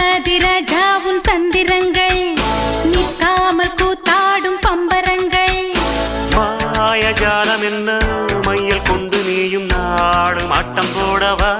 அதிரஜாவும் தந்திரங்கள் நிற்காமல் கூத்தாடும் பம்பரங்கள் மாயஜாலம் என்ன மையல் கொண்டு நீயும் நாடும் ஆட்டம் போடவா